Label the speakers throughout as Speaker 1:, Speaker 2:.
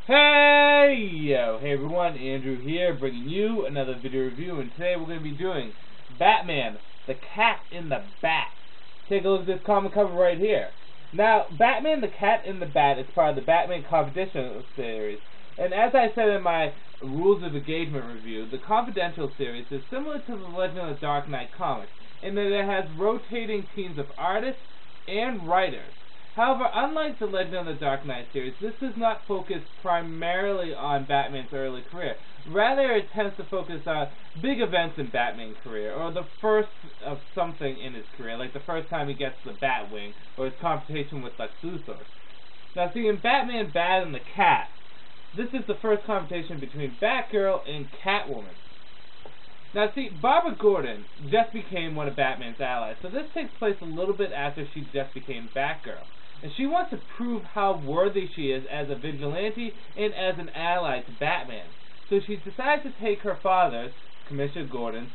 Speaker 1: Hey everyone, Andrew here, bringing you another video review, and today we're going to be doing Batman, the Cat in the Bat. Take a look at this comic cover right here. Now, Batman, the Cat in the Bat is part of the Batman Confidential series, and as I said in my Rules of Engagement review, the Confidential series is similar to the Legend of the Dark Knight comics, in that it has rotating teams of artists and writers. However, unlike the Legend of the Dark Knight series, this does not focus primarily on Batman's early career. Rather, it tends to focus on big events in Batman's career, or the first of something in his career, like the first time he gets the Batwing, or his confrontation with Lex Luthor. Now, see, in Batman, Bat and the Cat, this is the first confrontation between Batgirl and Catwoman. Now, see, Barbara Gordon just became one of Batman's allies, so this takes place a little bit after she just became Batgirl. And she wants to prove how worthy she is as a vigilante and as an ally to Batman. So she decides to take her father's, Commissioner Gordon's,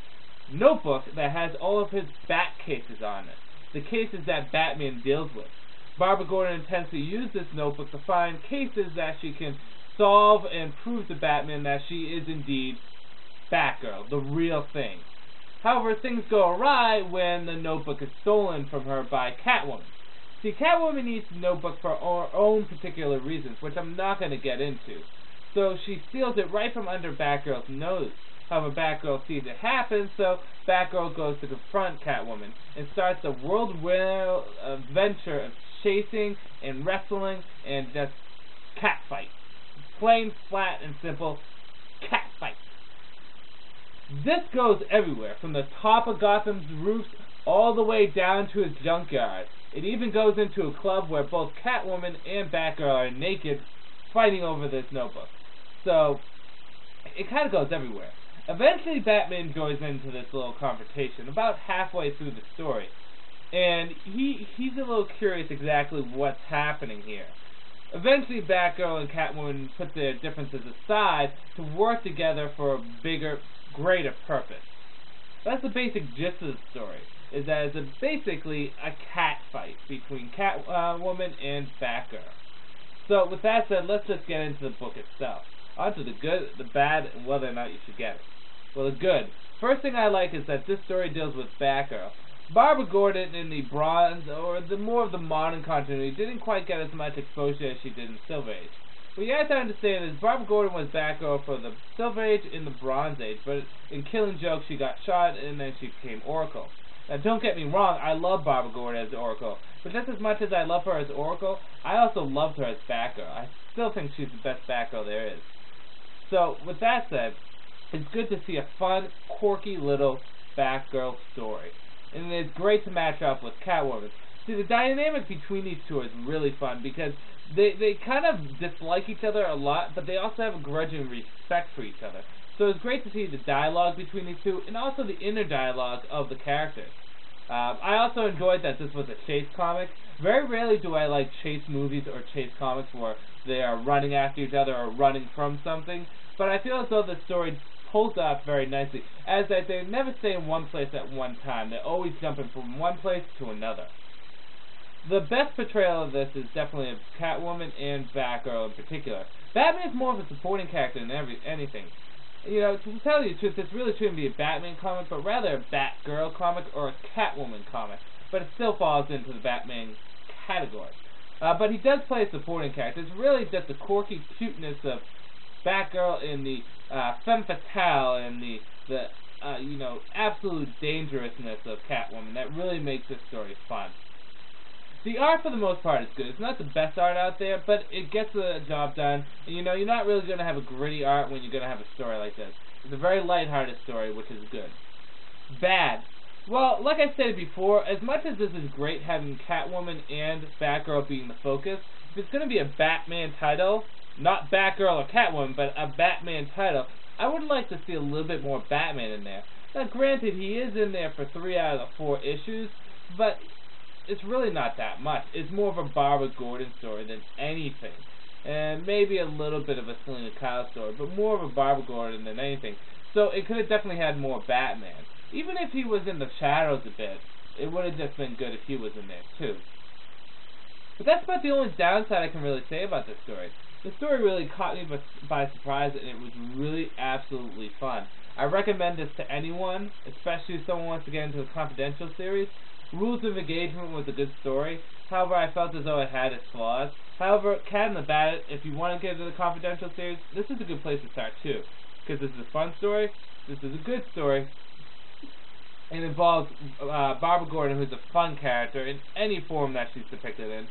Speaker 1: notebook that has all of his Bat cases on it, the cases that Batman deals with. Barbara Gordon intends to use this notebook to find cases that she can solve and prove to Batman that she is indeed Batgirl, the real thing. However, things go awry when the notebook is stolen from her by Catwoman. See, Catwoman needs the notebook for her own particular reasons, which I'm not going to get into. So she steals it right from under Batgirl's nose. However, Batgirl sees it happen, so Batgirl goes to confront Catwoman and starts a worldwide adventure of chasing and wrestling and just cat fight. Plain, flat, and simple cat fight. This goes everywhere, from the top of Gotham's roofs all the way down to his junkyard. It even goes into a club where both Catwoman and Batgirl are naked, fighting over this notebook. So, it kind of goes everywhere. Eventually, Batman joins into this little confrontation, about halfway through the story. And he's a little curious exactly what's happening here. Eventually, Batgirl and Catwoman put their differences aside to work together for a bigger, greater purpose. That's the basic gist of the story, is that it's basically a cat fight between Catwoman and Batgirl. So with that said, let's just get into the book itself. Onto the good, the bad, and whether or not you should get it. Well, the good. First thing I like is that this story deals with Batgirl. Barbara Gordon in the Bronze, or the more of the modern continuity, didn't quite get as much exposure as she did in Silver Age. What you have to understand is Barbara Gordon was Batgirl for the Silver Age and the Bronze Age, but in Killing Joke she got shot and then she became Oracle. Now don't get me wrong, I love Barbara Gordon as Oracle, but just as much as I love her as Oracle, I also loved her as Batgirl. I still think she's the best Batgirl there is. So with that said, it's good to see a fun, quirky little Batgirl story. And it's great to match up with Catwoman. See, the dynamic between these two is really fun because they kind of dislike each other a lot, but they also have a grudging respect for each other. So it's great to see the dialogue between these two, and also the inner dialogue of the characters. I also enjoyed that this was a chase comic. Very rarely do I like chase movies or chase comics where they are running after each other or running from something, but I feel as though the story pulls off very nicely, as that they never stay in one place at one time. They're always jumping from one place to another. The best portrayal of this is definitely of Catwoman and Batgirl in particular. Batman is more of a supporting character than anything. You know, to tell you the truth, this really shouldn't be a Batman comic, but rather a Batgirl comic or a Catwoman comic. But it still falls into the Batman category. But he does play a supporting character. It's really just the quirky cuteness of Batgirl and the femme fatale and the you know, absolute dangerousness of Catwoman that really makes this story fun. The art, for the most part, is good. It's not the best art out there, but it gets the job done. And, you know, you're not really going to have a gritty art when you're going to have a story like this. It's a very lighthearted story, which is good. Bad. Well, like I said before, as much as this is great having Catwoman and Batgirl being the focus, if it's going to be a Batman title, not Batgirl or Catwoman, but a Batman title, I would like to see a little bit more Batman in there. Now, granted, he is in there for 3 out of the 4 issues, but it's really not that much. It's more of a Barbara Gordon story than anything. And maybe a little bit of a Selena Kyle story, but more of a Barbara Gordon than anything. So it could have definitely had more Batman. Even if he was in the shadows a bit, it would have just been good if he was in there too. But that's about the only downside I can really say about this story. The story really caught me by surprise, and it was really absolutely fun. I recommend this to anyone, especially if someone wants to get into the Confidential series. Rules of Engagement was a good story. However, I felt as though it had its flaws. However, Cat in the Bat, if you want to get into the Confidential series, this is a good place to start too. Because this is a fun story, this is a good story, and involves Barbara Gordon, who's a fun character in any form that she's depicted in.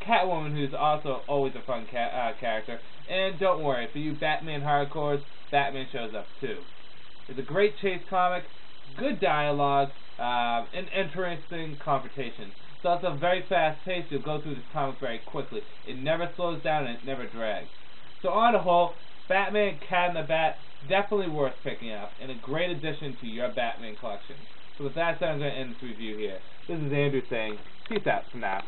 Speaker 1: Catwoman, who's also always a fun character. And don't worry, for you Batman hardcores, Batman shows up too. It's a great chase comic, good dialogue, and interesting confrontations. It's also very fast paced. You'll go through this comic very quickly. It never slows down and it never drags. So on the whole, Batman Cat in the Bat, definitely worth picking up and a great addition to your Batman collection. So with that said, I'm going to end this review here. This is Andrew saying, peace out for now.